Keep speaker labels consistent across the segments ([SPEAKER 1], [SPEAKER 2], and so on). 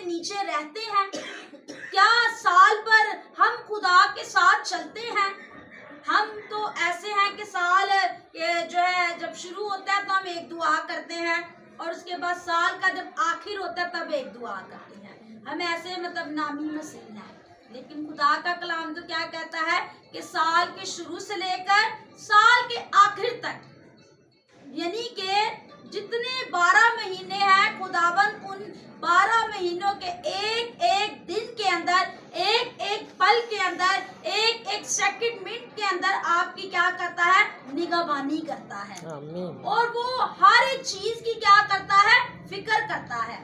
[SPEAKER 1] کے نیچے رہتے ہیں؟ کیا سال پر ہم خدا کے ساتھ چلتے ہیں؟ ہم تو ایسے ہیں کہ سال جو ہے جب شروع ہوتا ہے تو ہم ایک دعا کرتے ہیں اور اس کے بعد سال کا جب آخر ہوتا ہے تب ایک دعا کرتے ہیں. ہم ایسے مطلب نامی مسیح ہیں. لیکن خدا کا کلام تو کیا کہتا ہے کہ سال کے شروع سے لے کر سال کے آخر تک، یعنی کہ جتنے 12 مہینے ہیں، خداوند ان 12 مہینوں کے ایک ایک دن کے اندر، ایک ایک پل کے اندر، ایک ایک سیکنڈ منٹ کے اندر آپ کی کیا کرتا ہے؟ نگہبانی کرتا ہے. اور وہ ہر ایک چیز کی کیا کرتا ہے؟ فکر کرتا ہے.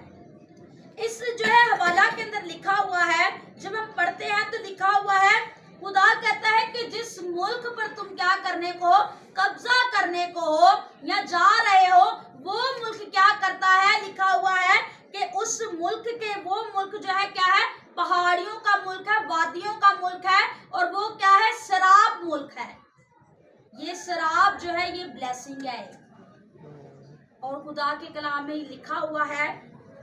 [SPEAKER 1] اس جو ہے حوالہ کے اندر لکھا ہوا ہے، جب ہم پڑھتے ہیں تو لکھا ہوا ہے خدا کہتا ہے کہ جس ملک پر تم کیا کرنے کو ہو؟ قبضہ کرنے کو ہو یا جا رہے ہو، وہ ملک کیا کرتا ہے؟ لکھا ہوا ہے کہ اس ملک کے وہ ملک جو ہے کیا ہے؟ پہاڑیوں کا ملک ہے، وادیوں کا ملک ہے، اور وہ کیا ہے؟ سراب ملک ہے. یہ سراب جو ہے یہ بلیسنگ ہے. اور خدا کے کلام میں لکھا ہوا ہے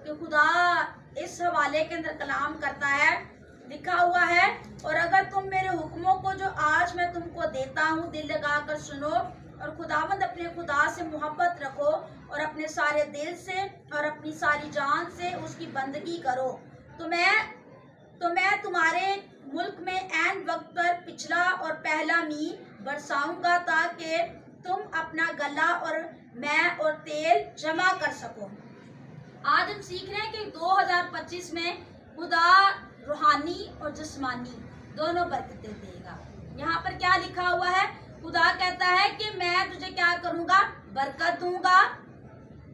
[SPEAKER 1] کہ خدا اس حوالے کے اندر کلام کرتا ہے، لکھا ہوا ہے، اور اگر تم میرے حکموں کو جو آج میں تم کو دیتا ہوں دل لگا کر سنو، اور خداوند اپنے خدا سے محبت رکھو اور اپنے سارے دل سے اور اپنی ساری جان سے اس کی بندگی کرو، تو میں تمہارے ملک میں عین وقت پر پچھلا اور پہلا میਂہ برساؤں گا تاکہ تم اپنا غلہ اور میں اور تیل جمع کر سکو. آج ہم سیکھ رہے ہیں کہ 2025 میں خدا روحانی اور جسمانی دونوں برکتیں دے گا. یہاں پر کیا لکھا ہوا ہے؟ خدا کہتا ہے کہ میں تجھے کیا کروں گا؟ برکت دوں گا،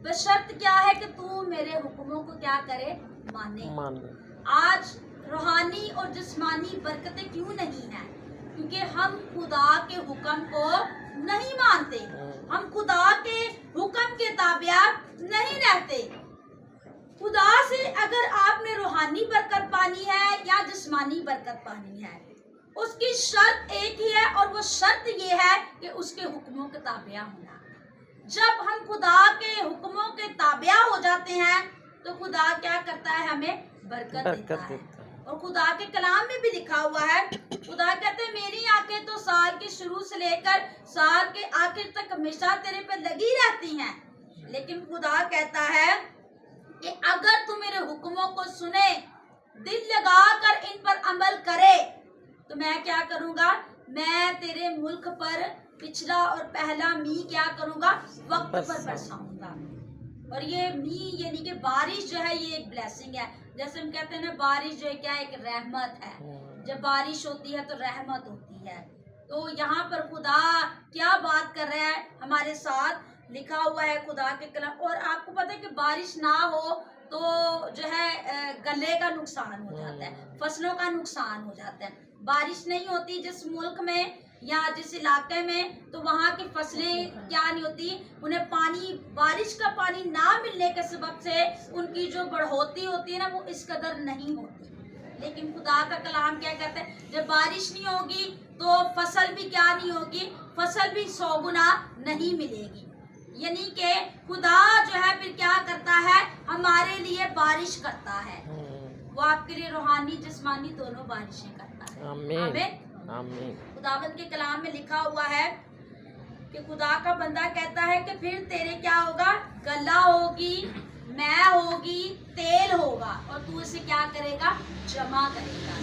[SPEAKER 1] بشرط کیا ہے کہ تو میرے حکموں کو کیا کرے؟ مانے. آج روحانی اور جسمانی برکتیں کیوں نہیں ہیں؟ کیونکہ ہم خدا کے حکم کو نہیں مانتے، ہم خدا کے حکم کے تابع نہیں رہتے. خدا سے اگر آپ نے روحانی برکت پانی ہے یا جسمانی برکت پانی ہے، اس کی شرط ایک ہی ہے، اور وہ شرط یہ ہے کہ اس کے حکموں کے تابع ہونا. جب ہم خدا کے حکموں کے تابع ہو جاتے ہیں تو خدا کیا کرتا ہے؟ ہمیں برکت دیتا ہے. اور خدا کے کلام میں بھی لکھا ہوا ہے، خدا کہتے ہیں میری آنکھیں تو سال کے شروع سے لے کر سال کے آخر تک ہمیشہ تیرے پہ لگی رہتی ہیں. لیکن خدا کہتا ہے کہ اگر تو میرے حکموں کو سنے، دل لگا کر ان پر عمل کرے، تو میں کیا کروں گا؟ میں تیرے ملک پر پچھلا اور پہلا میਂہ کیا کروں گا؟ وقت پر برساؤں گا. اور یہ میਂہ یعنی کہ بارش جو ہے یہ ایک بلیسنگ ہے. جیسے ہم کہتے ہیں نا بارش جو ہے کیا ایک رحمت ہے. جب بارش ہوتی ہے تو رحمت ہوتی ہے. تو یہاں پر خدا کیا بات کر رہا ہے ہمارے ساتھ؟ لکھا ہوا ہے خدا کے کلام. اور آپ کو پتہ ہے کہ بارش نہ ہو تو جو ہے گلے کا نقصان ہو جاتا ہے، فصلوں کا نقصان ہو جاتا ہے. بارش نہیں ہوتی جس ملک میں یا جس علاقے میں، تو وہاں کی فصلیں کیا نہیں ہوتی، انہیں پانی، بارش کا پانی نہ ملنے کے سبب سے ان کی جو بڑھوتی ہوتی ہے نا وہ اس قدر نہیں ہوتی. لیکن خدا کا کلام کیا کہتا ہے؟ جب بارش نہیں ہوگی تو فصل بھی کیا نہیں ہوگی؟ فصل بھی 100 گنا نہیں ملے گی. یعنی کہ خدا جو ہے پھر کیا کرتا ہے؟ ہمارے لیے بارش کرتا ہے. وہ آپ کے لیے روحانی جسمانی دونوں بارشیں کرتا ہے. آمین. خداوند کے کلام میں لکھا ہوا ہے کہ خدا کا بندہ کہتا ہے کہ پھر تیرے کیا ہوگا؟ غلہ ہوگی، میں ہوگی، تیل ہوگا، اور تو اسے کیا کرے گا؟ جمع کرے گا.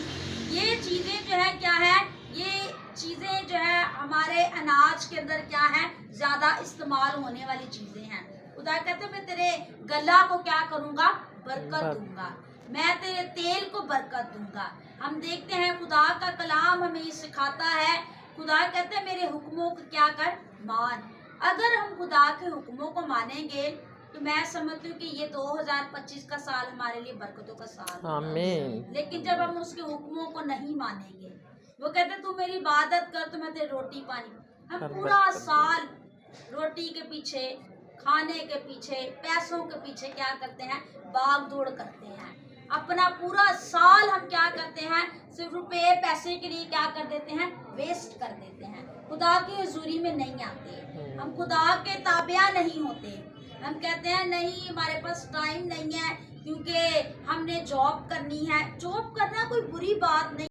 [SPEAKER 1] یہ چیزیں جو ہے کیا ہے؟ یہ چیزیں جو ہے ہمارے اناج کے اندر کیا ہے؟ زیادہ استعمال ہونے والی چیزیں ہیں. خدا کہتے ہیں میں تیرے غلہ کو کیا کروں گا؟ برکت دوں گا. میں تیرے تیل کو برکت دوں گا. ہم دیکھتے ہیں خدا کا کلام ہمیں یہ سکھاتا ہے. خدا کہتے ہیں میرے حکموں کو کیا کر؟ مان. اگر ہم خدا کے حکموں کو مانیں گے تو میں سمجھتی ہوں کہ یہ 2025 کا سال ہمارے لیے برکتوں کا سال ہے. آمین. لیکن جب ہم اس کے حکموں کو نہیں مانیں گے، وہ کہتے ہیں تو میری عبادت کر تو میں تیری روٹی پانی، ہم پورا سال روٹی کے پیچھے، کھانے کے پیچھے، پیسوں کے پیچھے کیا کرتے ہیں؟ بھاگ دوڑ کرتے ہیں. اپنا پورا سال ہم کیا کرتے ہیں؟ صرف روپے پیسے کے لیے کیا کر دیتے ہیں؟ ویسٹ کر دیتے ہیں. خدا کی حضوری میں نہیں آتے، ہم خدا کے تابع نہیں ہوتے. ہم کہتے ہیں نہیں ہمارے پاس ٹائم نہیں ہے کیونکہ ہم نے جاب کرنی ہے. جاب کرنا کوئی بری بات نہیں.